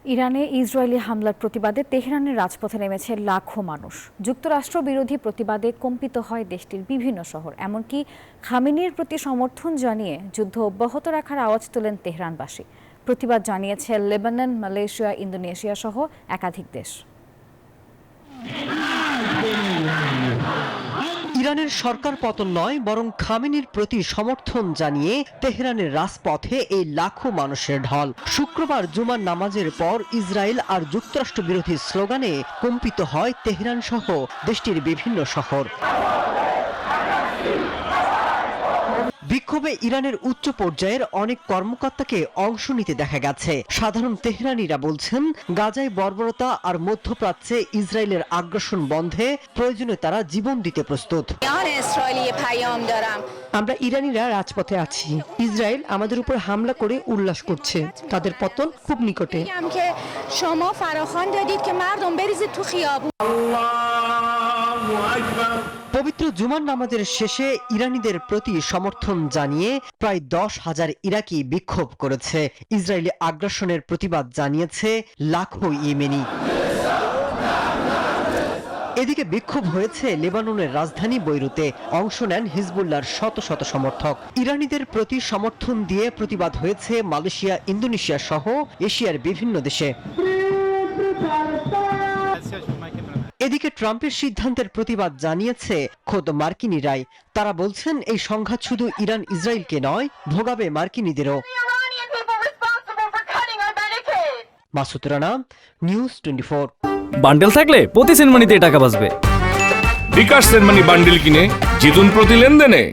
ইরানে ইসরায়েলি হামলার প্রতিবাদে তেহরানের রাজপথে নেমেছে লাখো মানুষ। যুক্তরাষ্ট্র বিরোধী প্রতিবাদে কম্পিত হয় দেশটির বিভিন্ন শহর। এমনকি খামেনির প্রতি সমর্থন জানিয়ে যুদ্ধ অব্যাহত রাখার আওয়াজ তোলেন তেহরানবাসী। প্রতিবাদ জানিয়েছে লেবানন, মালয়েশিয়া, ইন্দোনেশিয়া সহ একাধিক দেশ। ইরানের সরকার পতন নয়, বরং খামেনির প্রতি সমর্থন জানিয়ে তেহরানের রাজপথে এই লাখো মানুষের ঢল। শুক্রবার জুমার নামাজের পর ইসরায়েল আর যুক্তরাষ্ট্র বিরোধী স্লোগানে কম্পিত হয় তেহরান সহ দেশটির বিভিন্ন শহর। বিক্ষোভে ইরানের উচ্চ পর্যায়ের অনেক কর্মকর্তাকে অংশ নিতে দেখা গেছে। সাধারণ তেহরানিরা বলছেন, গাজায় বর্বরতা আর মধ্যপ্রাচ্যে ইসরায়েলের আগ্রাসন বন্ধে প্রয়োজনে তারা জীবন দিতে প্রস্তুত। আমরা ইরানিরা রাজপথে আছি। ইসরায়েল আমাদের উপর হামলা করে উল্লাস করছে। তাদের পতন খুব নিকটে। পবিত্র জুমার নামাজের শেষে ইরানিদের প্রতি সমর্থন জানিয়ে প্রায় 10,000 ইরাকি বিক্ষোভ করেছে। ইসরায়েলি আগ্রাসনের প্রতিবাদ জানিয়েছে লাখো ইয়েমেনি। এদিকে বিক্ষোভ হয়েছে লেবাননের রাজধানী বৈরুতে। অংশ নেন হিজবুল্লাহর শত শত সমর্থক। ইরানিদের প্রতি সমর্থন দিয়ে প্রতিবাদ হয়েছে মালয়েশিয়া, ইন্দোনেশিয়া সহ এশিয়ার বিভিন্ন দেশে। এদিকে ট্রাম্পের সিদ্ধান্তের প্রতিবাদ জানিয়েছে খোদ মার্কিনিরাই। তারা বলছেন, এই সংঘাত শুধু ইরান ইসরায়েলকে নয়, ভোগাবে মার্কিনীদেরও। মাসুদ রানা, নিউজ 24। বান্ডেল থাকলে প্রতি সেনমানিতে টাকা বাঁচবে। বিকাশ সেনমানি বান্ডেল কিনে জিতুন প্রতি লেনদেনে।